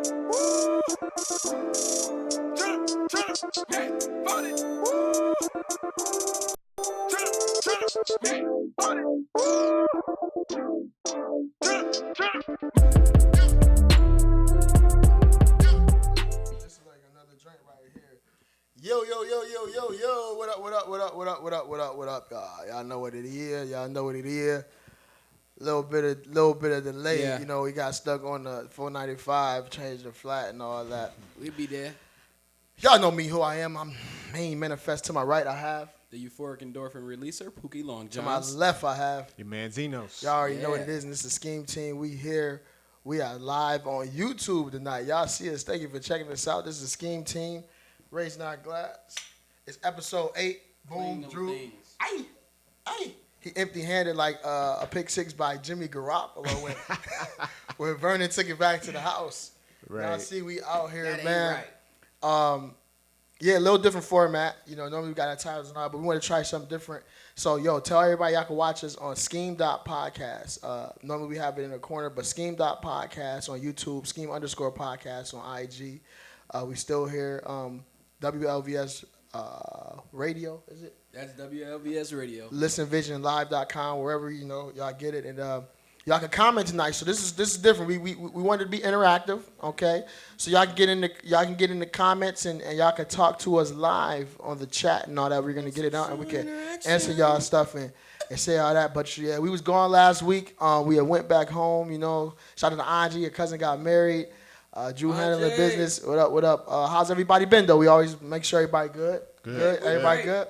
Yo. What up, y'all? Y'all know what it is. Little bit of delay. Yeah. You know, we got stuck on the 495, changed the flat and all that. We'll be there. Y'all know me, who I am. I'm main manifest. To my right, I have. The euphoric endorphin releaser, Pookie Long To my Johns. left, I have. Your man Zenos. Y'all already know what it is, and this is SKEAM Team. We here. We are live on YouTube tonight. Y'all see us. Thank you for checking us out. This is SKEAM Team. Raise Not Glass. It's episode 8. Boom, Drew. Ay. He empty-handed like a pick six by Jimmy Garoppolo when Vernon took it back to the house. Right. Y'all see we out here, That man. Right. Yeah, a little different format. You know, normally we got our titles and all, but we want to try something different. So, tell everybody y'all can watch us on SKEAM.podcast. Normally we have it in a corner, but SKEAM.podcast on YouTube, SKEAM_podcast on IG. We still here. WLVS radio, is it? That's WLVS Radio. ListenVisionLive.com, wherever y'all get it, and y'all can comment tonight. So this is different. We wanted to be interactive, okay? So y'all can get in the comments and y'all can talk to us live on the chat and all that. We're gonna get it out and we can answer y'all stuff and say all that. But yeah, we was gone last week. We had went back home. Shout out to Angie. Your cousin got married. Drew handling business. What up? How's everybody been though? We always make sure everybody good. Good. Everybody good?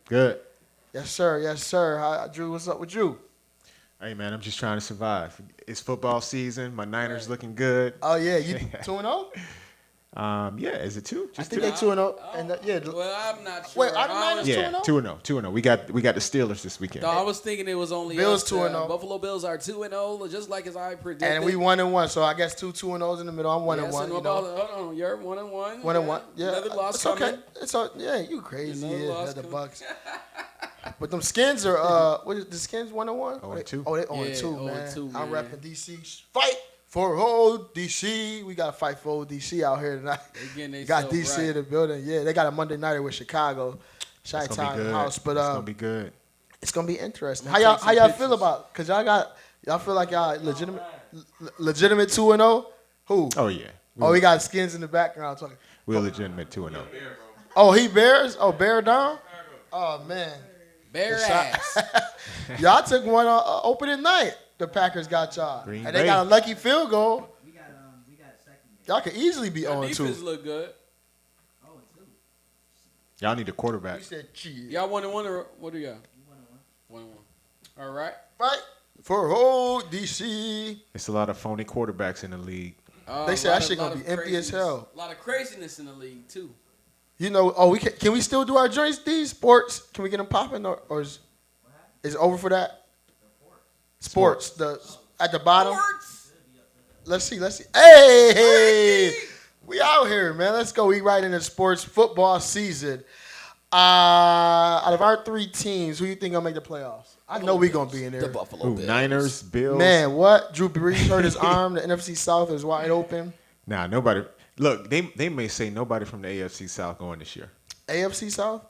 Good. Yes, sir. Drew, what's up with you? Hey, man, I'm just trying to survive. It's football season. My Niners looking good. Oh, yeah. You 2-0? Yeah, is it 2? I think they 2-0. Well, I'm not sure. Wait, are the Niners 2-0? Yeah, 2-0. We got the Steelers this weekend. No, I was thinking it was only Bills us. 2-0. Buffalo Bills are 2-0, just like as I predicted. And we 1-1, so I guess 2 2-0s in the middle. I'm 1-1. Hold on, you're 1-1. 1-1. Yeah, Another loss it's coming. okay. It's all, yeah, you crazy. Another The loss Bucks. But them Skins are what is the Skins 1-1? 0-2. Oh, they 0-2, man. 0-2, I'm man. repping DC. Fight for old DC. We gotta fight for old DC out here tonight. They Got DC right. in the building. Yeah, they got a Monday nighter with Chicago. Chi-town in the house, but it's gonna be good. It's gonna be interesting. How y'all feel about? Cause y'all feel like y'all legitimate 2-0. Who? Oh yeah. We got Skins in the background talking. We're legitimate 2-0. Oh, he Bears. Oh, Bear down. Oh man. Bear ass. Y'all took one opening night. The Packers got y'all, Green and Bay. they got a lucky field goal. We got second. Y'all could easily be Your 0-2. defense look good. 0-2. Y'all need a quarterback. You said cheese. Y'all 1-1 or what do y'all? 1-1. All right. Fight for old DC. It's a lot of phony quarterbacks in the league. They say that shit gonna be empty as hell. A lot of craziness in the league too. We can we still do our joints? These sports, can we get them popping or is it over for that? Sports. At the bottom. Sports. Let's see. Hey, we out here, man. Let's go. We right into sports football season. Out of our 3 teams, who you think gonna make the playoffs? I know we gonna be in there. The Buffalo Who? Bills. Niners, Bills. Man, what? Drew Brees hurt his arm. The NFC South is wide open. Nah, nobody. Look, they may say nobody from the AFC South going this year. AFC South?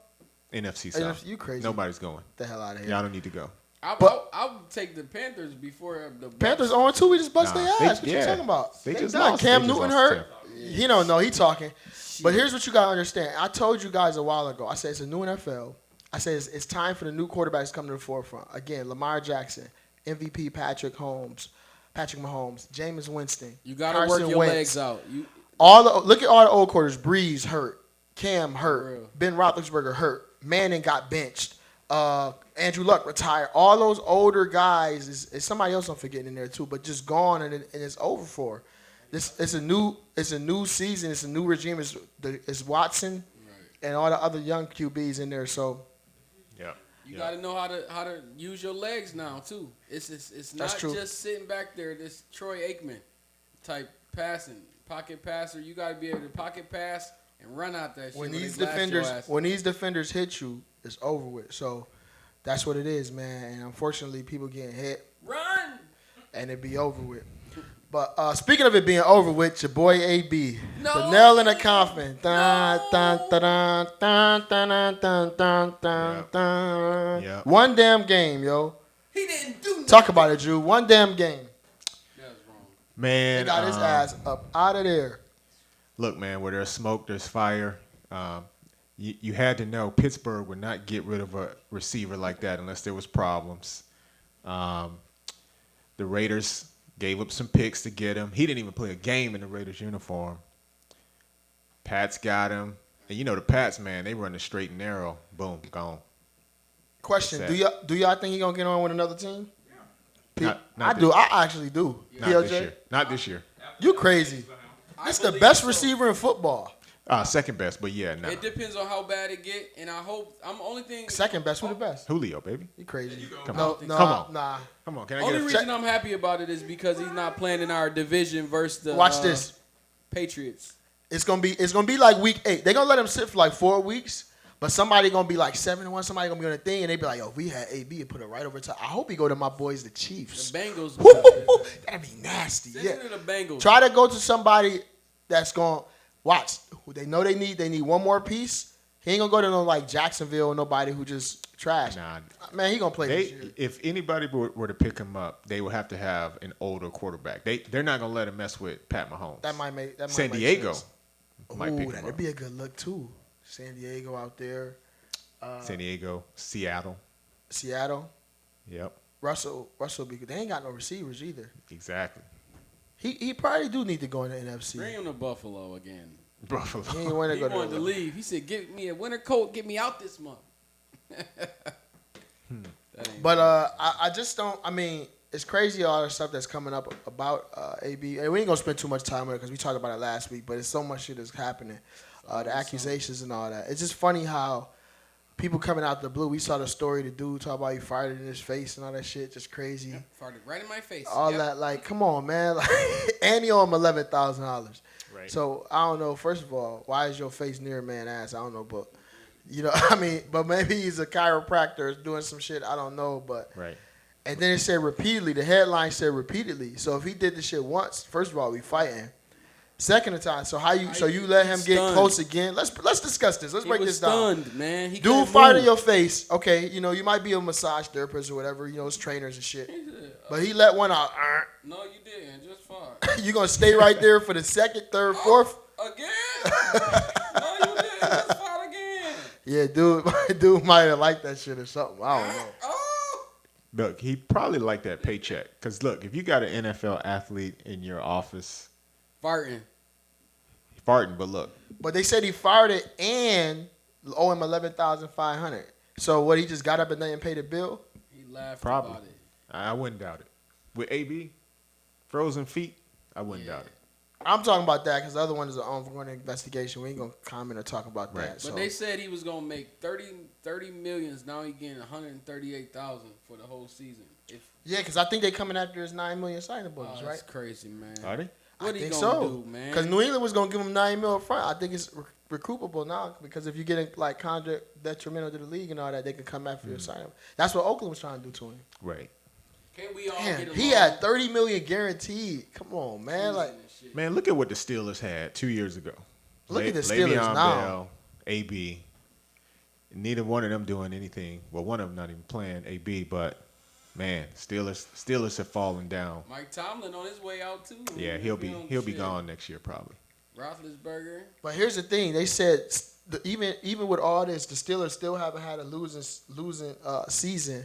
NFC South. You crazy? Nobody's going. Get the hell out of here. Y'all don't need to go. I'll take the Panthers before the Bucks. Panthers 0-2. We just bust their ass. What you talking about? They just done. lost. Cam They just Newton lost hurt. He don't know. He talking. But here's what you gotta understand. I told you guys a while ago. I said it's a new NFL. I said it's time for the new quarterbacks to come to the forefront. Again, Lamar Jackson, MVP Patrick Mahomes, Jameis Winston. You gotta Carson work your Wentz. legs out. Look at all the old quarters. Breeze hurt. Cam hurt. Ben Roethlisberger hurt. Manning got benched. Andrew Luck retired. All those older guys is somebody else I'm forgetting in there too, but just gone and it's over for. It's a new season. It's a new regime. It's Watson and all the other young QBs in there. So you got to know how to use your legs now too. It's not just sitting back there. This Troy Aikman type passing pocket passer. You got to be able to pocket pass and run out that shit. When these defenders hit you, it's over with. So that's what it is, man. And unfortunately, people getting hit. Run. And it be over with. But speaking of it being over with, your boy AB, No. the nail in the coffin. Dun, dun, dun, dun, dun, dun, dun, dun, dun, Yep. dun. Yep. One damn game, yo. He didn't do nothing. Talk about it, Drew. One damn game. That's wrong. He Man, got his ass up out of there. look, man, where there's smoke, there's fire. You had to know Pittsburgh would not get rid of a receiver like that unless there was problems. The Raiders gave up some picks to get him. He didn't even play a game in the Raiders uniform. Pats got him. And you know the Pats, man, they run the straight and narrow. Boom, gone. Question: Sad. Do y'all think he gonna get on with another team? Not I this- do. I actually do. Not PLJ? this year. Not this year. You crazy? This the believe best so. receiver in football. Second best, but yeah, nah. It depends on how bad it get, and I hope I'm only thing. Second best. Who the best? Julio, baby. You crazy? Come No, on. no, Come on. nah. Come on, can I Only get a reason I'm happy about it is because he's not playing in our division versus the Watch this. Patriots. It's gonna be like week 8. They're gonna let him sit for like 4 weeks, but somebody gonna be like 7-1. Somebody gonna be on the thing, and they be like, "Yo, if we had AB and put it right over top." I hope he go to my boys, the Chiefs. The Bengals. That'd be nasty. Send Yeah. it to the Bengals. Try to go to somebody that's gonna watch. Who they know they need one more piece. He ain't gonna go to no like Jacksonville or nobody who just trash. Nah. Man, he gonna play this They, year. if anybody were to pick him up, they would have to have an older quarterback. They're not gonna let him mess with Pat Mahomes. That might make San make Diego sense. might Ooh, pick him that'd up. be a good look too. San Diego out there, San Diego, Seattle. Seattle. Yep, Russell be good. They ain't got no receivers either. exactly. He probably do need to go in the NFC. Bring him to Buffalo again. Buffalo. He ain't want to He go to wanted the to leave. He said, "Give me a winter coat. Get me out this month." That ain't But I just don't. I mean, it's crazy all the stuff that's coming up about AB. And we ain't gonna spend too much time on it because we talked about it last week. But it's so much shit that's happening. The accusations and all that. It's just funny how people coming out the blue. We saw the story. The dude talk about he fired in his face and all that shit. Just crazy. farted right in my face. All Yep. that, like, come on, man. Like, and he owe him $11,000. Right. So I don't know. First of all, why is your face near a man's ass? I don't know, but you know, I mean, but maybe he's a chiropractor doing some shit. I don't know, but Right. and then it said repeatedly. The headline said repeatedly. So if he did this shit once, first of all, we fighting. Second time, so you let him get Stunned. close again? Let's discuss this. Let's He break was this down. stunned, man. He Dude couldn't fired in move. your face. Okay, you know, you might be a massage therapist or whatever. You know, it's trainers and shit. But he let one out. No, you didn't. Just fart. You gonna stay right there for the second, third, fourth? Again? No, you didn't. Just fart again. Yeah, dude might have liked that shit or something. I don't know. Oh. Look, he probably liked that paycheck. Cause look, if you got an NFL athlete in your office Farting. farting, but look, But they said he fired it and owe him $11,500. So what? He just got up and didn't pay the bill? He laughed Probably. about it. I wouldn't doubt it. With AB, frozen feet, I wouldn't doubt it. I'm talking about that because the other one is an ongoing investigation. We ain't gonna comment or talk about Right. that. But So they said he was gonna make 30 millions. Now he getting 138,000 for the whole season. yeah, because I think they coming after his $9 million signing Oh, bonus, that's right? crazy, man. Are they? What I he think gonna so. do, man? Because New England was gonna give him $9 million up front. I think it's recoupable now because if you get it like contract detrimental to the league and all that, they can come after your signing. That's what Oakland was trying to do to him. Right. Can we all Damn, get along? he had $30 million guaranteed. Come on, man. Like, Man, look at what the Steelers had 2 years ago. Look at the Steelers Le'Veon now. Bell, AB. Neither one of them doing anything. Well, one of them not even playing AB, but man, Steelers have fallen down. Mike Tomlin on his way out too. Yeah, he'll be gone next year probably. Roethlisberger. but here's the thing: they said even with all this, the Steelers still haven't had a losing season.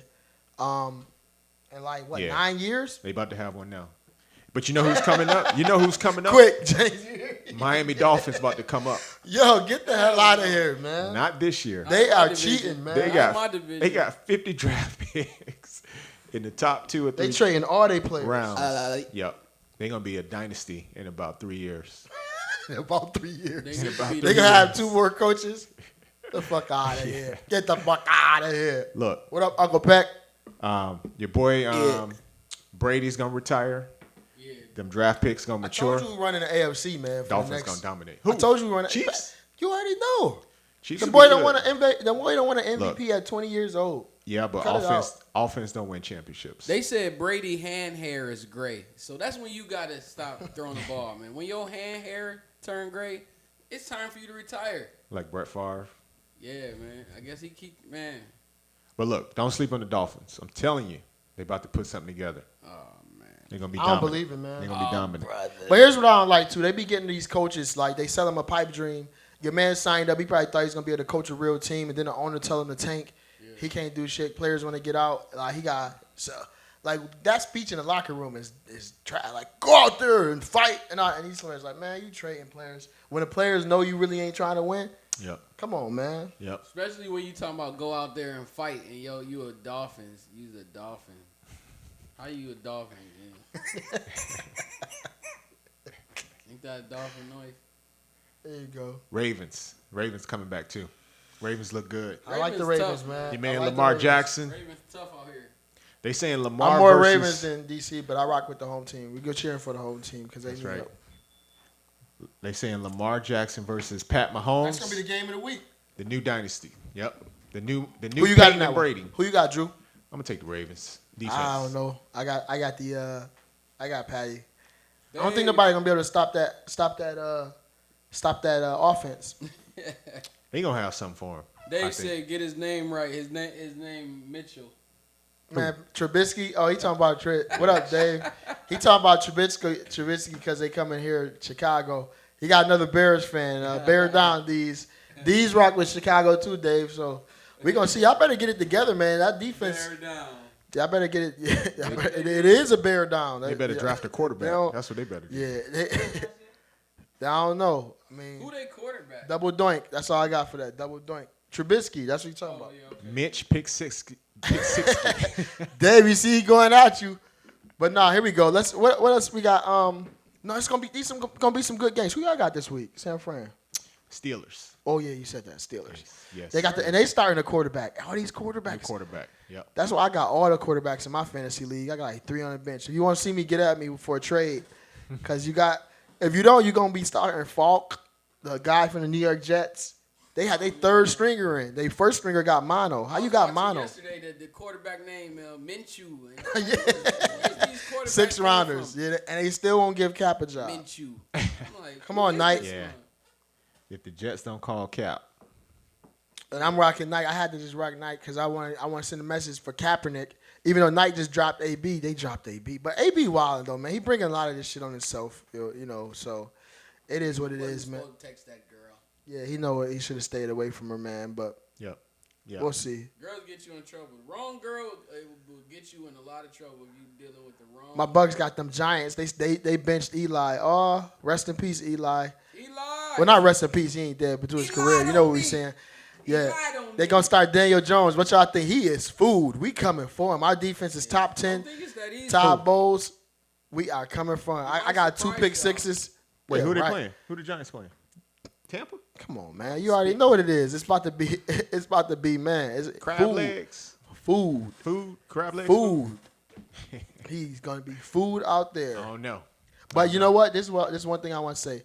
In like what, Yeah. 9 years? They about to have one now. But you know who's coming up? You know who's coming up? Quick, James. Miami Dolphins about to come up. Yo, get the hell out of here, man. Not this year. They Not are my division. cheating, man. They Not my got division. 50 draft picks in the top 2 or 3 They trading all they players. rounds. Yep. They're gonna be a dynasty in about 3 years. In about 3 years. They need to about be They the- gonna have 2 more coaches. Get the fuck out of here. Get the fuck out of here. Look, What up, Uncle Peck? your boy Yeah. Brady's gonna retire. Yeah. Them draft picks gonna I mature. told you we running the AFC, man. For Dolphins the next, gonna dominate. I told you we running. Chiefs. You already know. Chiefs The will boy be don't good. want an MVP. The boy don't want an Look. MVP at 20 years old. Yeah, but Cut it offense don't win championships. They said Brady hand hair is gray, so that's when you gotta stop throwing the ball, man. When your hand hair turn gray, it's time for you to retire. Like Brett Favre. Yeah, man. I guess he man. But look, don't sleep on the Dolphins. I'm telling you, they about to put something together. Oh man. They're gonna be. I don't dominant. believe it, man. They're gonna be dominant. Brother. But here's what I don't like too. They be getting these coaches like they sell them a pipe dream. Your man signed up. He probably thought he was gonna be able to coach a real team, and then the owner tell him to tank. Yeah. He can't do shit. Players want to get out. Like he got like that speech in the locker room is trash. Like go out there and fight. And these players like, man, you trading players when the players know you really ain't trying to win. Yep. Come on, man. Yep. Especially when you talking about go out there and fight, and you a Dolphins. You's a Dolphin. How you a Dolphin? Yeah. Ain't that a Dolphin noise? There you go. Ravens coming back too. Ravens look good. I like the Ravens, tough, man. Your man I like Lamar the Jackson. Ravens tough out here. They saying Lamar. I'm more versus, Ravens than DC, but I rock with the home team. We go cheering for the home team because they That's need right. help. They saying Lamar Jackson versus Pat Mahomes. That's gonna be the game of the week. The new dynasty. Yep. The new Who you got Peyton in that and one? Brady. Who you got, Drew? I'm gonna take the Ravens. Defense. I don't know. I got Patty. I don't think nobody gonna be able to stop that offense. They gonna have something for him. Dave said get his name right. His name Mitchell. Man, Trubisky. Oh, he talking about what up, Dave? He talking about Trubisky because they come in here Chicago. He got another Bears fan. Bear down these rock with Chicago too, Dave. So we gonna see. Y'all better get it together, man. That defense. Bear down. Y'all better get it. Yeah, it is a bear down. They better draft a quarterback. That's what they better do. Yeah. I don't know. I mean, Who they quarterback? double doink. That's all I got for that. Double doink. Trubisky. That's what you talking about. Yeah, okay. Mitch pick 60. Dave, you see he going at you. But nah, here we go. What else we got? No, it's gonna be some good games. Who y'all got this week? San Fran. Steelers. Oh yeah, you said that. Steelers. Yes. They got and they starting a quarterback. All these quarterbacks. New quarterback. Yep. That's why I got all the quarterbacks in my fantasy league. I got like 3 on the bench. If you want to see me get at me for a trade, because if you don't, you're gonna be starting Falk, the guy from the New York Jets. They had their third stringer in. Their first stringer got mono. How you got mono? Yesterday, the quarterback name Minshew. Yeah. 6 rounders. Yeah, and they still won't give Cap a job. Minshew. Like, Come on, Knight. Yeah. If the Jets don't call Cap. And I'm rocking Knight. I had to just rock Knight because I want to send a message for Kaepernick. Even though Knight just dropped AB, they dropped AB. But AB wilding though, man. He bringing a lot of this shit on himself, you know. So it is what it is, man. Text that girl. Yeah, he know it. He should have stayed away from her, man. But Yep. we'll see. Girls get you in trouble. Wrong girl will get you in a lot of trouble if you dealing with the wrong. My Bucks got them Giants. They benched Eli. Oh, rest in peace, Eli. Well, not rest in peace. He ain't dead, but to his career. You know what we saying? Yeah. They gonna start Daniel Jones. What y'all think? He is food. We coming for him. Our defense is top 10. Todd Bowles. We are coming for him. I got 2 pick sixes. Wait, Yeah, who they right. playing? Who the Giants playing? Tampa? Come on, man. You already know what it is. It's about to be, man. Is it Crab food? legs. Food. Crab legs. Food. He's gonna be food out there. Oh no. But you know what? This is one thing I want to say,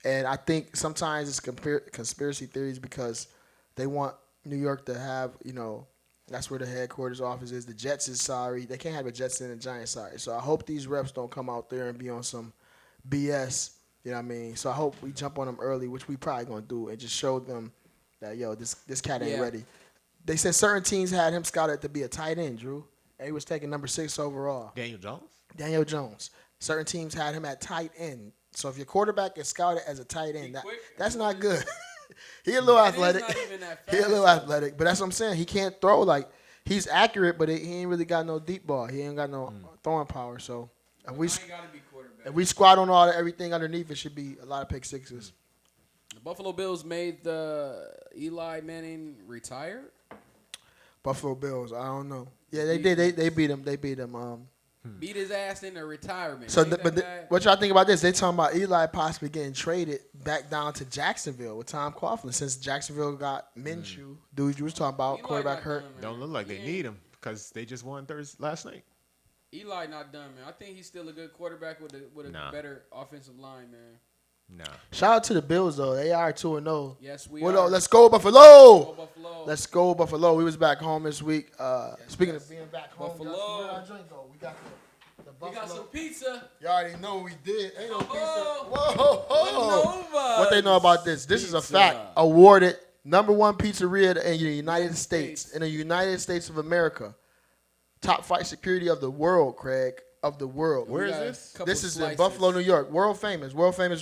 and I think sometimes it's conspiracy theories because they want New York to have, you know, that's where the headquarters office is. The Jets is sorry. They can't have a Jets and a Giants sorry. So I hope these reps don't come out there and be on some BS. You know what I mean? So I hope we jump on them early, which we probably gonna do, and just show them that this cat ain't ready. They said certain teams had him scouted to be a tight end, Drew. And he was taking number 6 overall. Daniel Jones. Certain teams had him at tight end. So if your quarterback is scouted as a tight end, that's not good. He a little athletic. He a little athletic, but that's what I'm saying. He can't throw like he's accurate, but he ain't really got no deep ball. He ain't got no throwing power. So if we squat on everything underneath, it should be a lot of pick sixes. The Buffalo Bills made the Eli Manning retire. Buffalo Bills, I don't know. Yeah, they did. They beat him. They beat him. Beat his ass into retirement. So, what y'all think about this? They talking about Eli possibly getting traded back down to Jacksonville with Tom Coughlin since Jacksonville got Minshew. Dude, you was talking about Eli quarterback hurt. Done, Don't look like they need him because they just won last night. Eli not done, man. I think he's still a good quarterback with a better offensive line, man. Nah. Shout out to the Bills though. They are 2-0. Yes, we What are. up? Let's go Buffalo. Go Buffalo. Let's go Buffalo. We was back home this week. Speaking yes. of being back home, Buffalo. y'all see where our joint go? We got the Buffalo. We got some pizza. You already know we did. Ain't no pizza. Oh. Whoa. What they know about this? This is a fact. Awarded #1 pizzeria in the United States. In the United States of America. Top 5 security of the world, Craig. Of the world. Where is this? This is in Buffalo, New York. World famous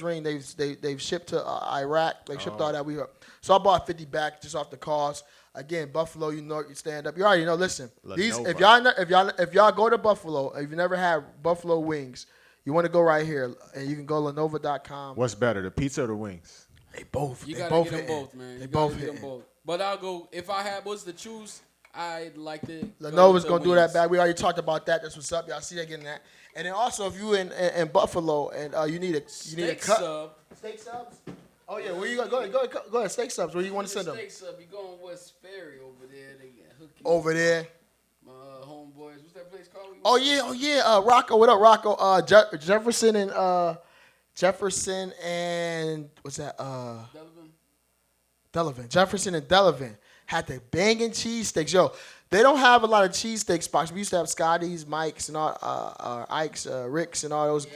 ring. They've shipped to Iraq. They shipped all that. So I bought 50 back just off the cost. Again, Buffalo, you know, you stand up. You already know. Listen, if y'all go to Buffalo, if you never had Buffalo wings, you want to go right here, and you can go Lenova.com. What's better, the pizza or the wings? They both. You they gotta both get them hitting. both, man. They You both gotta get them hitting. both. But I'll go if I was to choose. I'd like to. Lenova's gonna do that back. We already talked about that. That's what's up. Y'all see that getting that. And then also, if you in Buffalo and you need a cut. Sub. Steak subs. Oh yeah, where you go ahead. Steak subs. Where you want to send them? Steak sub. You going West Ferry over there? They get hooky. Over there. My homeboys. What's that place called? Oh yeah. Rocco, what up, Rocco? Jefferson and what's that? Delavan. Jefferson and Delavan had the banging cheesesteaks. Yo, they don't have a lot of cheesesteak spots. We used to have Scotty's, Mike's, and all Ike's, Rick's, and all those. Yeah.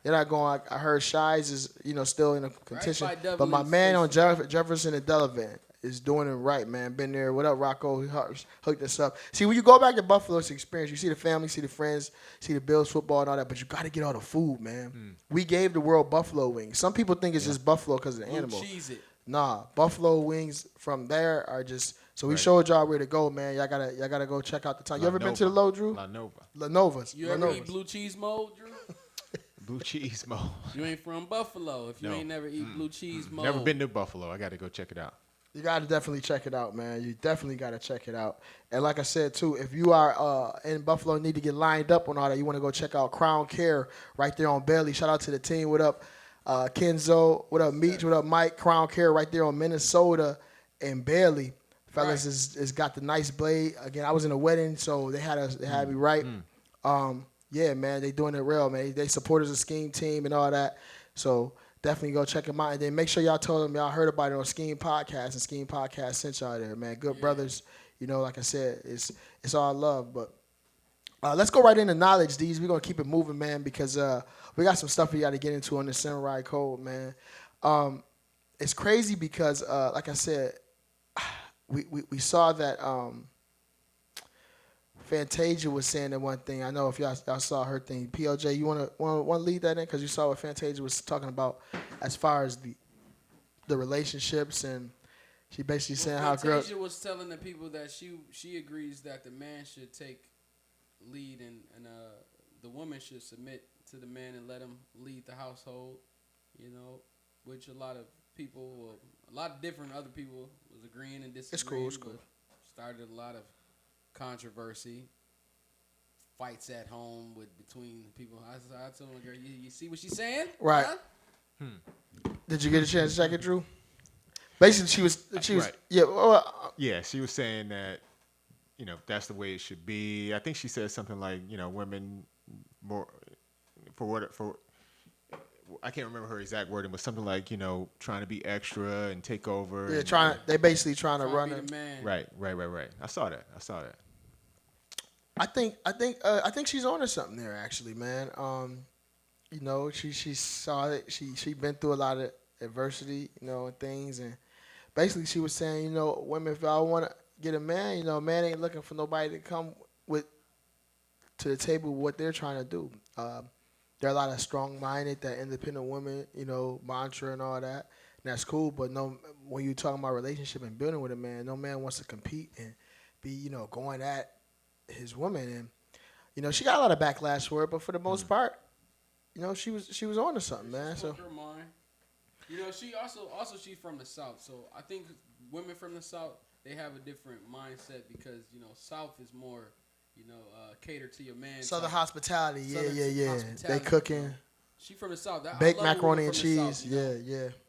They're not going. I heard Shies is still in a contention. by But my Devlin's man on station. Jefferson and Delavan is doing it right, man. Been there. What up, Rocco? He hooked us up. See, when you go back to Buffalo, it's an experience. You see the family, see the friends, see the Bills football and all that. But you got to get all the food, man. We gave the world buffalo wings. Some people think it's just buffalo because of the animal. Cheese it. Nah, buffalo wings from there are just. So we showed y'all where to go, man. Y'all gotta go check out the town. You ever been to the Low, Drew? Lenova's. You ever eat blue cheese mold, Drew? Blue cheese mold. You ain't from Buffalo if you ain't never eat blue cheese mold. Never been to Buffalo. I got to go check it out. You gotta definitely check it out, man. You definitely gotta check it out. And like I said too, if you are in Buffalo, need to get lined up on all that, you want to go check out Crown Care right there on Bailey. Shout out to the team. What up, Kenzo? What up, Meach? What up, Mike? Crown Care right there on Minnesota and Bailey. Fellas is got the nice blade. Again, I was in a wedding, so they had me right. Yeah, man, they doing it real, man. They support us a SKEAM team and all that. So definitely go check them out. And then make sure y'all tell them y'all heard about it on SKEAM Podcast, and SKEAM Podcast sent y'all there, man. Good brothers. You know, like I said, it's all love. But let's go right into knowledge, D's. We're going to keep it moving, man, because we got some stuff we got to get into on the Samurai Code, man. It's crazy because, like I said, we saw that Fantasia was saying that one thing. I know if y'all saw her thing. PLJ, you want to lead that in because you saw what Fantasia was talking about as far as the relationships, and she basically saying how girls. Fantasia was telling the people that she agrees that the man should take lead and the woman should submit to the man and let him lead the household. You know, which a lot of people, a lot of different other people was agreeing and disagreeing. It's cool. Started a lot of controversy, fights at home between people. I told her, girl, you see what she's saying? Right. Huh? Did you get a chance to check it, Drew? Basically, she was Right. yeah. Yeah, she was saying that, that's the way it should be. I think she said something like, women more for I can't remember her exact wording, but something like, trying to be extra and take over. Yeah, they basically trying to run it. Right. I saw that. I think she's on to something there, actually, man. She saw it. She been through a lot of adversity, and things, and basically she was saying, women, if y'all want to get a man, man ain't looking for nobody to come to the table with what they're trying to do. There are a lot of strong-minded, that independent women, mantra and all that. And that's cool, but no, when you're talking about relationship and building with a man, no man wants to compete and be, going at his woman. And, she got a lot of backlash for it, but for the most part, she was on to something, man. So her mind. She also she's from the South, so I think women from the South, they have a different mindset because, South is more, cater to your man. Southern hospitality, yeah. Hospitality. They cooking. She from the South. Baked macaroni and cheese, South, yeah.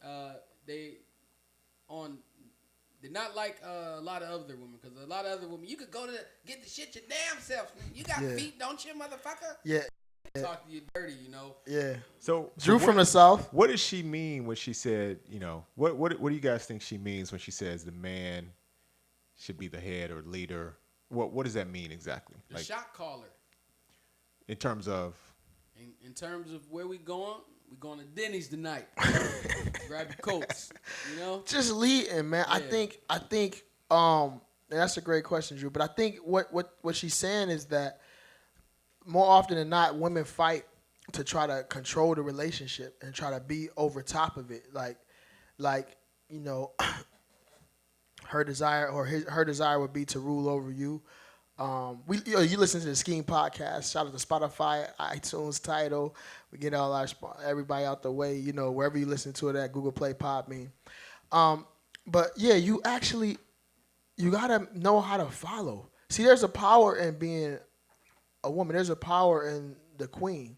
They're not like a lot of other women, because a lot of other women, you could go to get the shit your damn self. You got feet, don't you, motherfucker? Yeah. talk to you dirty, you know. Yeah. So Drew what- from the South. What does she mean when she said, what do you guys think she means when she says the man should be the head or leader? What does that mean exactly? The shot caller. In terms of In terms of where we going to Denny's tonight. Grab your coats, you know? Just leading, man. Yeah. I think and that's a great question, Drew. But I think what she's saying is that more often than not, women fight to try to control the relationship and try to be over top of it. Like her desire or her desire would be to rule over you. You listen to the SKEAM podcast. Shout out to Spotify, iTunes, Tidal. We get all everybody out the way. Wherever you listen to it at, Google Play, Podbean. But yeah, you gotta know how to follow. See, there's a power in being a woman. There's a power in the queen.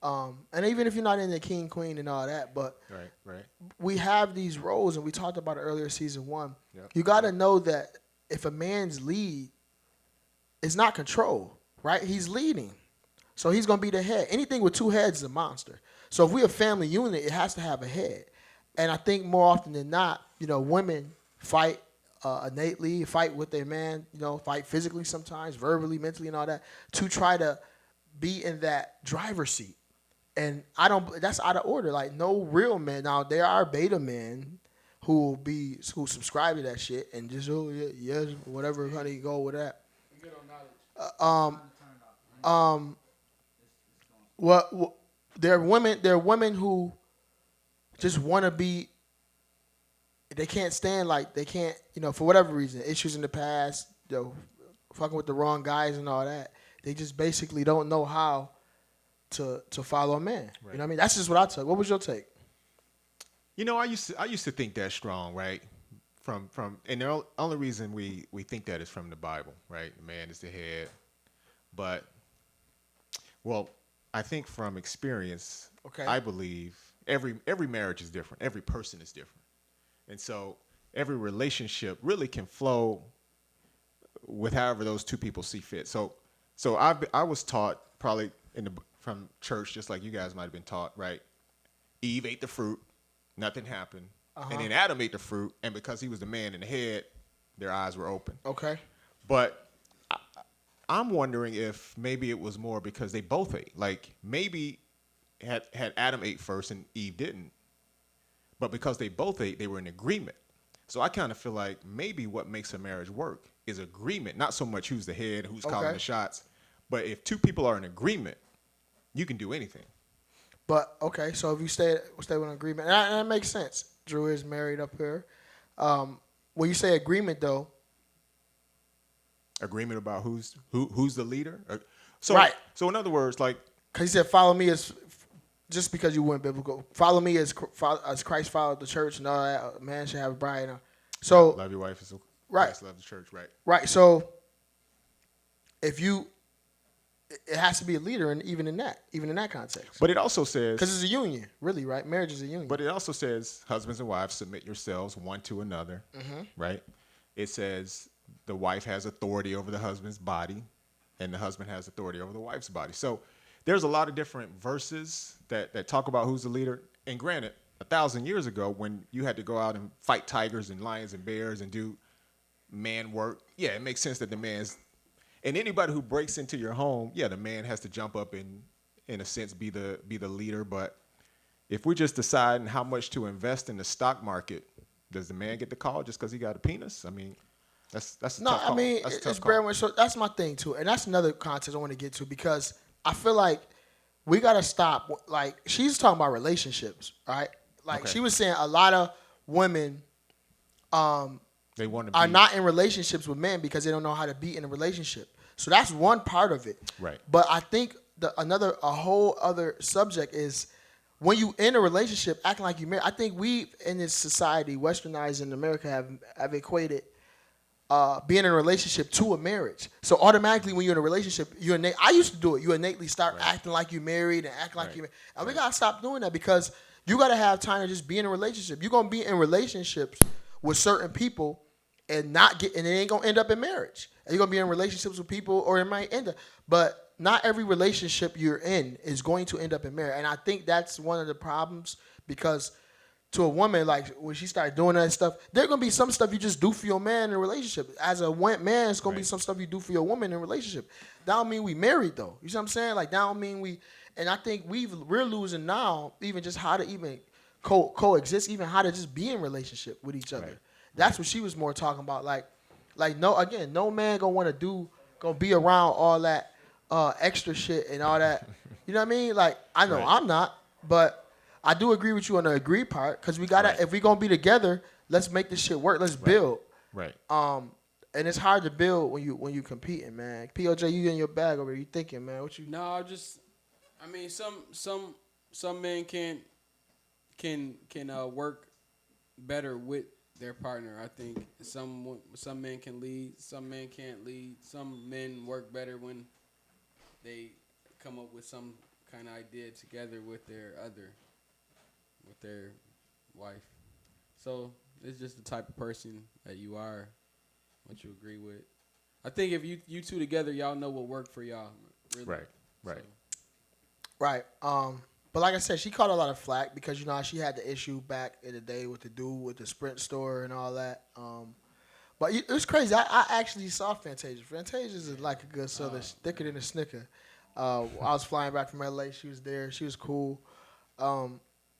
And even if you're not in the king, queen, and all that, but right. we have these roles, and we talked about it earlier, season 1. Yep. You got to know that if a man's lead is not control, right? He's leading. So he's going to be the head. Anything with 2 heads is a monster. So if we're a family unit, it has to have a head. And I think more often than not, women fight innately, fight with their man, fight physically sometimes, verbally, mentally, and all that, to try to be in that driver's seat. And that's out of order. Like, no real men. Now, there are beta men who subscribe to that shit and just, yes, whatever, honey, go with that. Good on knowledge. What there are women who just want to be. They can't stand, they can't, for whatever reason, issues in the past, fucking with the wrong guys and all that. They just basically don't know how to follow a man. Right. You know what I mean? That's just what I took. What was your take? I used to think that strong, right? From and the only reason we think that is from the Bible, right? The man is the head. But I think from experience, Okay. I believe every marriage is different. Every person is different. And so every relationship really can flow with however those two people see fit. So I was taught probably from church, just like you guys might have been taught, right? Eve ate the fruit, nothing happened. Uh-huh. And then Adam ate the fruit, and because he was the man in the head, their eyes were open. Okay. But I'm wondering if maybe it was more because they both ate. Like, maybe had Adam ate first and Eve didn't, but because they both ate, they were in agreement. So I kind of feel like maybe what makes a marriage work is agreement, not so much who's the head, who's calling the shots, but if two people are in agreement, you can do anything. But okay, so if you stay with an agreement, and that makes sense. Drew is married up here. When you say agreement, though, agreement about who's the leader. Right. So in other words, like, because he said, "Follow me as." Just because you went biblical, follow me as Christ followed the church, and all that. A man should have a bride. So love your wife as right. Christ loves the church, right? Right. So it has to be a leader, and even in that context. But it also says, because it's a union, really, right? Marriage is a union. But it also says, husbands and wives, submit yourselves one to another, right? It says the wife has authority over the husband's body, and the husband has authority over the wife's body. So there's a lot of different verses that talk about who's the leader. And granted, 1,000 years ago, when you had to go out and fight tigers and lions and bears and do man work, yeah, it makes sense that the man's. And anybody who breaks into your home, yeah, the man has to jump up and, in a sense, be the leader. But if we're just deciding how much to invest in the stock market, does the man get the call just because he got a penis? I mean, that's a tough call. It's bread. So that's my thing too, and that's another context I want to get to, because I feel like we gotta stop. Like, she's talking about relationships, right? Like, Okay. she was saying a lot of women They want to are be, not in relationships with men because they don't know how to be in a relationship. So that's one part of it. Right. But I think a whole other subject is when you in a relationship acting like you married. I think we in this society, westernized in America, have equated being in a relationship to a marriage. So automatically when you're in a relationship, I used to do it. You innately start acting like you're married and acting like you're married. And we got to stop doing that, because you got to have time to just be in a relationship. You're going to be in relationships with certain people and it ain't going to end up in marriage. And you're going to be in relationships with people, or it might end up. But not every relationship you're in is going to end up in marriage, and I think that's one of the problems because to a woman, like when she started doing that stuff, there gonna be some stuff you just do for your man in a relationship. As a man, it's gonna be some stuff you do for your woman in a relationship. That don't mean we married though. You see what I'm saying? Like that don't mean we. And I think we're losing now, even just how to even coexist, even how to just be in relationship with each other. That's what she was more talking about. Like no man gonna be around all that extra shit and all that. You know what I mean? Like I know I'm not, but I do agree with you on the agree part because we gotta if we gonna be together, let's make this shit work. Let's build. Right. And it's hard to build when you competing, man. POJ, you in your bag over there. You thinking, man? What you? No, I mean, some men can work better with their partner. I think some men can lead, some men can't lead. Some men work better when they come up with some kind of idea together with their wife. So it's just the type of person that you are, what you agree with. I think if you two together, y'all know what worked for y'all. Really. Right. So. Right. But like I said, she caught a lot of flack because she had the issue back in the day with the dude with the Sprint store and all that. But it was crazy. I actually saw Fantasia. Fantasia is like a good southern, thicker than a snicker. I was flying back from LA. She was there. She was cool.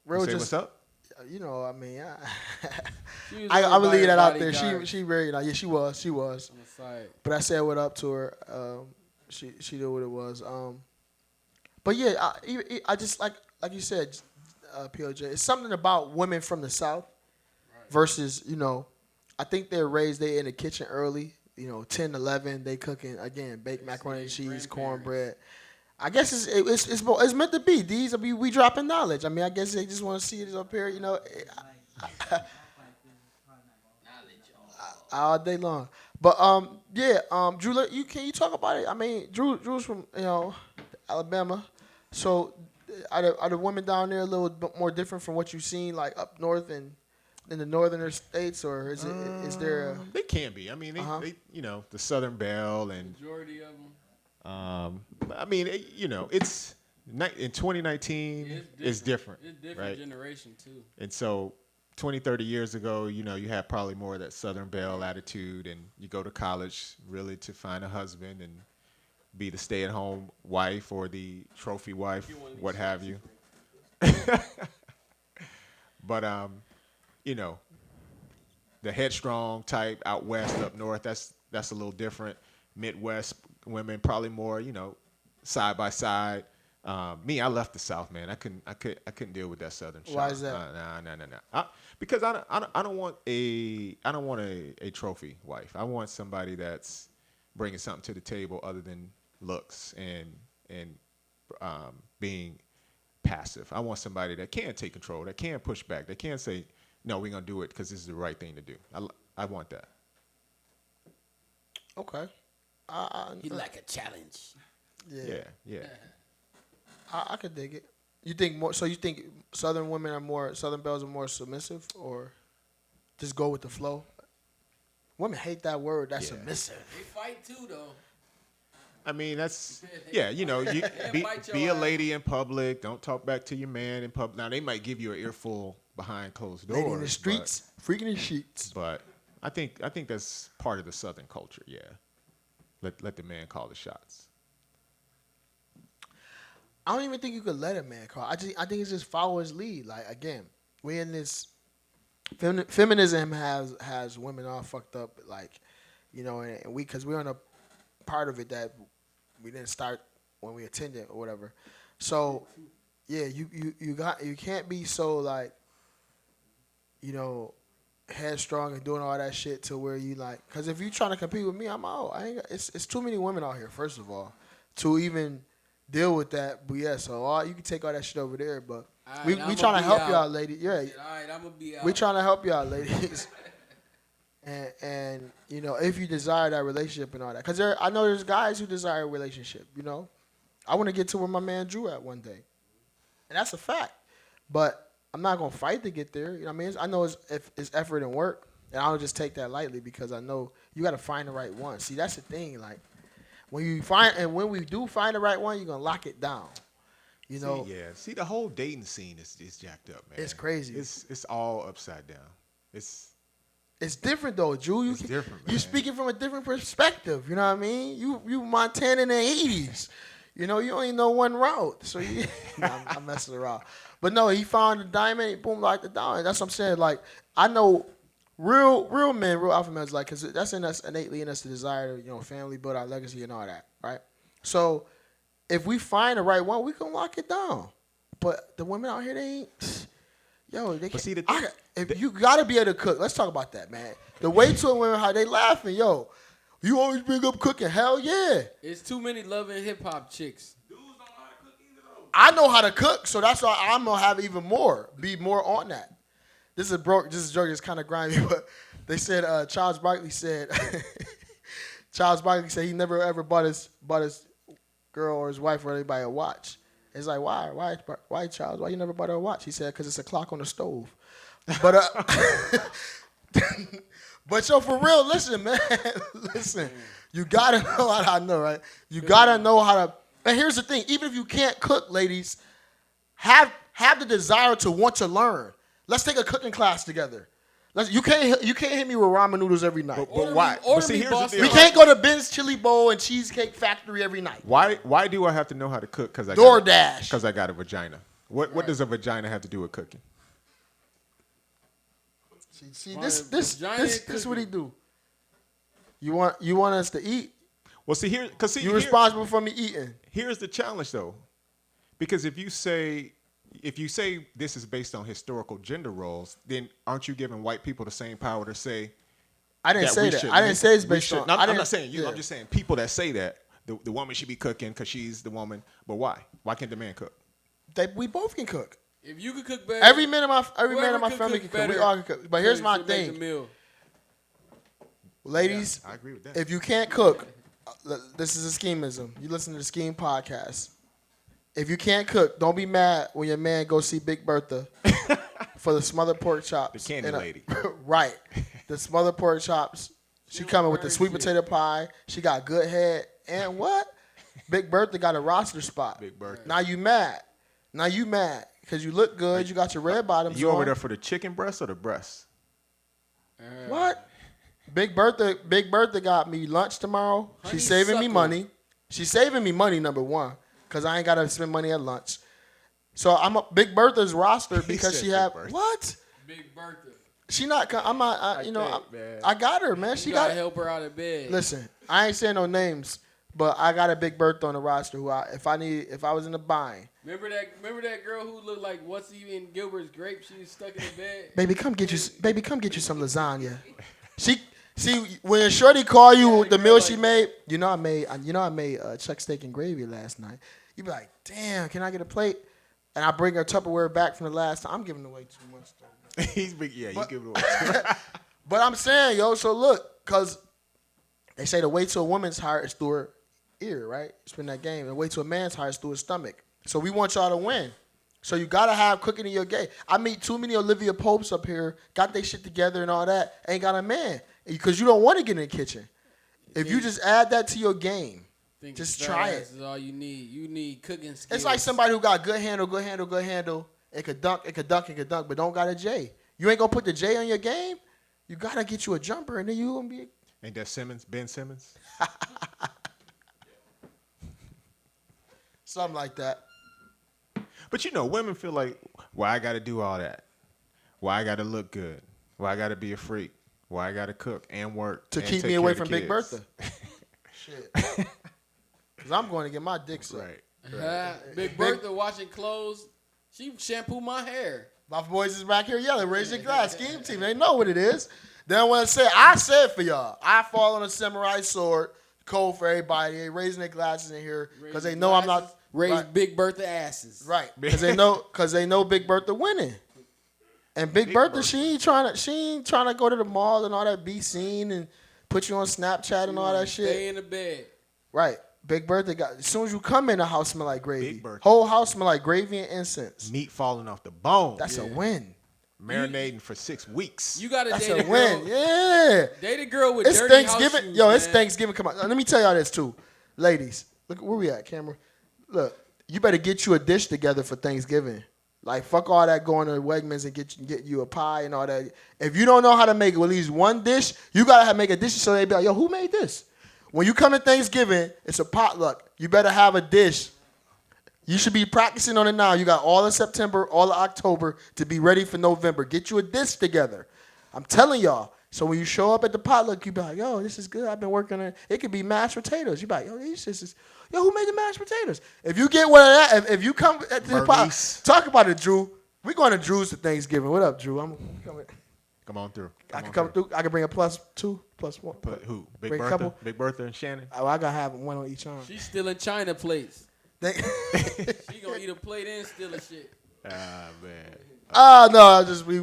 What's up? I mean, I believe that out there. She very she was. On the side. But I said what up to her. She knew what it was. But yeah, I just like you said, POJ. It's something about women from the South versus I think they're in the kitchen early. 10, 11, they cooking again, baked macaroni and cheese, cornbread. I guess it's meant to be. We dropping knowledge. I mean, I guess they just want to see it up here. All day long. But Drew, can you talk about it? I mean, Drew's from Alabama, so are the women down there a little bit more different from what you've seen like up north and in the northern states, or is there? They can be. I mean, they the Southern Belle and Majority of them. I mean, it's in 2019. It's different. It's different right? generation too. And so 20, 30 years ago, you had probably more of that Southern Belle attitude, and you go to college really to find a husband and be the stay-at-home wife or the trophy wife, what have you. But the headstrong type out west, up north, that's a little different. Midwest women probably more, side by side. Me, I left the South, man. I couldn't deal with that Southern shit. Why is that? No. Because I don't want a trophy wife. I want somebody that's bringing something to the table other than looks and being passive. I want somebody that can take control, that can push back, that can say, no, we're gonna do it because this is the right thing to do. I want that. Okay. You like a challenge. Yeah. I could dig it. You think more? So you think Southern Belles are more submissive, or just go with the flow? Women hate that word. That's submissive. They fight too, though. I mean, that's you be a lady in public. Don't talk back to your man in public. Now they might give you an earful behind closed doors. Lady in the streets, freaking in sheets. But I think that's part of the Southern culture. Yeah, let the man call the shots. I don't even think you could let a man call. I think it's just follow his lead. Like again, we in this feminism has women all fucked up. Like, and because we're on a part of it that we didn't start when we attended or whatever. So yeah, you can't be so like, headstrong and doing all that shit to where you like. Because if you trying to compete with me, I'm out. It's too many women out here. First of all, to even deal with that, but yeah, so you can take all that shit over there, but we trying to help y'all, ladies. Yeah, all right, I'm gonna be out. We trying to help y'all, ladies. and if you desire that relationship and all that, because I know there's guys who desire a relationship. I want to get to where my man Drew at one day, and that's a fact. But I'm not gonna fight to get there. I mean, I know it's effort and work, and I don't just take that lightly because I know you got to find the right one. See, that's the thing, like. when we do find the right one, you're gonna lock it down. You know. See, the whole dating scene is jacked up, man. It's crazy. It's all upside down. It's different though, Drew. It's different, man. You speaking from a different perspective. You know what I mean? You Montana in the 80s. You know, you only know one route. So I'm messing around. But no, he found the diamond, boom, locked it down. That's what I'm saying. Like, I know real men, real alpha males, like, because that's in us innately in us the desire to, family, build our legacy and all that, right? So if we find the right one, we can lock it down. But the women out here, they ain't. Yo, they can't. If you gotta be able to cook. Let's talk about that, man. The way to women, how they laughing, yo. You always bring up cooking. Hell yeah. It's too many loving hip hop chicks. Dudes don't know how to cook either though. I know how to cook, so that's why I'm gonna have even more. Be more on that. This is a joke is kind of grimy, but they said Charles Barkley said he never ever bought his girl or his wife or anybody a watch. It's like, why, Charles? Why you never bought her a watch? He said, because it's a clock on the stove. But but yo, for real, listen, man, listen. You gotta know how to, I know, right? You gotta know how to. And here's the thing: even if you can't cook, ladies, have the desire to want to learn. Let's take a cooking class together. You can't hit me with ramen noodles every night. But why? Here's the deal. We can't go to Ben's Chili Bowl and Cheesecake Factory every night. Why do I have to know how to cook? DoorDash. Because I got a vagina. What does a vagina have to do with cooking? See, this is what he do. You want us to eat? Well, you're responsible for me eating. Here's the challenge, though, because if you say this is based on historical gender roles, then aren't you giving white people the same power to say? I didn't say that. I didn't say it's based on. I'm not saying you. Yeah. I'm just saying people that say that the woman should be cooking because she's the woman. But why? Why can't the man cook? We both can cook. If you could cook better, every man in my family can cook. We all can cook. But here's my thing, ladies. Yeah, I agree with that. If you can't cook, this is a schemism. You listen to the Scheme podcast. If you can't cook, don't be mad when your man go see Big Bertha for the smothered pork chops. The candy lady. Right. The smothered pork chops. She coming with the sweet potato pie. She got good head. And what? Big Bertha got a roster spot. Big Bertha. Now you mad. Because you look good. You got your red bottoms You on. over there for the chicken breast or the breast? What? Big Bertha got me lunch tomorrow. She's saving me money. She's saving me money, number one. Because I ain't got to spend money at lunch. So Big Bertha's roster because she have what? Big Bertha. She not. I'm not. I got her, man. She got to help her out of bed. Listen, I ain't saying no names, but I got a Big Bertha on the roster. Who if I was in the bind. Remember that girl who looked like what's even Gilbert's grape? She was stuck in the bed. Baby, come get you some lasagna. See, when Shorty call you the meal she made, I made chuck steak and gravy last night. You be like, damn, can I get a plate? And I bring her Tupperware back from the last time. I'm giving away too much though. He's big, yeah. You give it away. But I'm saying, yo, so look, cause they say the way to a woman's heart is through her ear, right? Spin that game. The way to a man's heart is through his stomach. So we want y'all to win. So you gotta have cooking in your game. I meet too many Olivia Popes up here, got their shit together and all that, ain't got a man. Because you don't want to get in the kitchen. If you just add that to your game, just try it. Is all you need. You need cooking skills. It's like somebody who got good handle. It could dunk, but don't got a J. You ain't gonna put the J on your game. You gotta get you a jumper, and then you gonna be. Ain't that Ben Simmons? Something like that. But women feel like, why I gotta do all that? Why I gotta look good? Why I gotta be a freak? Why I gotta cook and work to and keep take me away care of from the Big kids? Bertha? Shit. Because I'm going to get my dick sucked. Right. Big Bertha washing clothes. She shampoo my hair. My boys is back here yelling, raise your glass, Scheme team. They know what it is. They don't want to say it. I said for y'all. I fall on a samurai sword. Cold for everybody. They raising their glasses in here because they know I'm not. Raise right. Big Bertha asses. Right. Because they know Big Bertha winning. And Big Bertha, she ain't trying to go to the mall and all that, be seen and put you on Snapchat and all that shit. Stay in the bed. Right. Big Bertha as soon as you come in, the house smell like gravy. Big Bertha. Whole house smell like gravy and incense. Meat falling off the bone. That's a win. Marinating for 6 weeks. You gotta That's date a win. Yeah. Date a girl with It's dirty Thanksgiving. house shoes, Yo, it's man. Thanksgiving. Come on. Let me tell y'all this too. ladies, look where we at, camera. Look, you better get you a dish together for Thanksgiving. Like, fuck all that going to Wegmans and get you a pie and all that. If you don't know how to make at least one dish, you gotta make a dish so they be like, yo, who made this? When you come to Thanksgiving, it's a potluck. You better have a dish. You should be practicing on it now. You got all of September, all of October to be ready for November. Get you a dish together. I'm telling y'all. So when you show up at the potluck, you be like, yo, this is good. I've been working on it. It could be mashed potatoes. You be like, yo, this is, yo, who made the mashed potatoes? If you get one of that, if you come at the potluck, talk about it, Drew. We're going to Drew's for Thanksgiving. What up, Drew? I'm coming. Come on through. I can come through. I can bring a +2, +1. Put who? Big Bring a Bertha? couple. Big Bertha and Shannon? Oh, I got to have one on each arm. She's stealing China plates. She gonna eat a plate and steal a shit. Ah, man. No, just we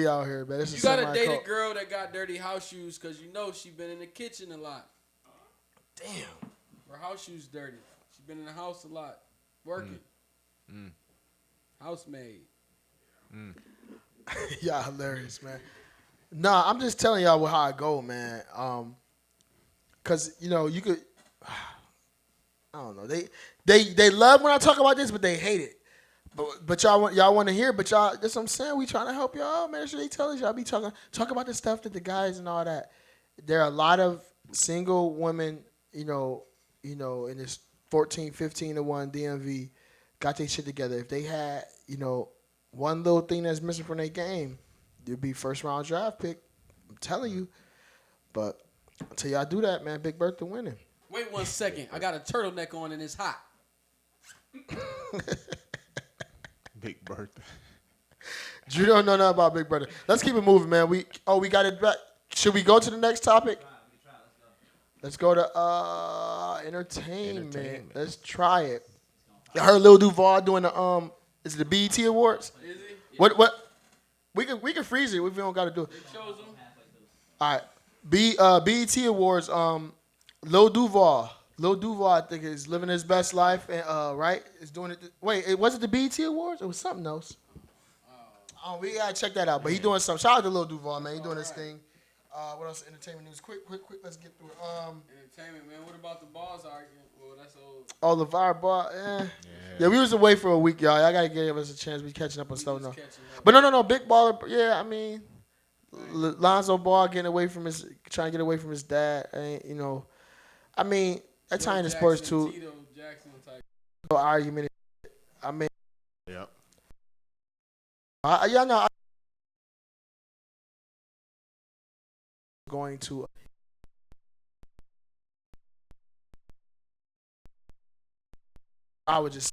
out here, man. You gotta date a girl that got dirty house shoes because you know she been in the kitchen a lot. Damn. Her house shoes dirty. She been in the house a lot, working. Housemaid. Y'all hilarious, man. Nah, I'm just telling y'all how I go, man. Cause you could. I don't know. They love when I talk about this, but they hate it. But y'all want to hear. But y'all, that's what I'm saying. We trying to help y'all, man. Sure they tell us y'all be talk about the stuff that the guys and all that. There are a lot of single women, in this 14, 15 to 1 DMV, got their shit together. If they had, one little thing that's missing from their game, it'd be first round draft pick. I'm telling you. But until y'all do that, man, Big Bertha winning. Wait 1 second. I got a turtleneck on and it's hot. Big Bertha. You don't know nothing about Big Brother. Let's keep it moving, man. We got it back. Should we go to the next topic? Let's go to entertainment. Let's try it. I heard Lil Duval doing the is it the BET Awards? Is he? Yeah. What? We can freeze it if we don't got to do it. They chose him. All right. BET Awards. Lil Duval, I think, is living his best life, and right, is doing it. Wait, was it the BET Awards? It was something else. We gotta check that out. But he doing something. Shout out to Lil Duval, man. He doing his thing. What else? Entertainment news. Quick. Let's get through it. Entertainment, man. What about the balls argument? Well, that's old. Oh, LeVar Ball. Yeah, we was away for a week, y'all. Y'all gotta give us a chance. We catching up on stuff now. But no, big baller. Yeah, I mean, Lonzo Ball trying to get away from his dad. I mean, that time in the sports too. Tito Jackson type. No argument. I mean, Yep. y'all know. Going to. I would just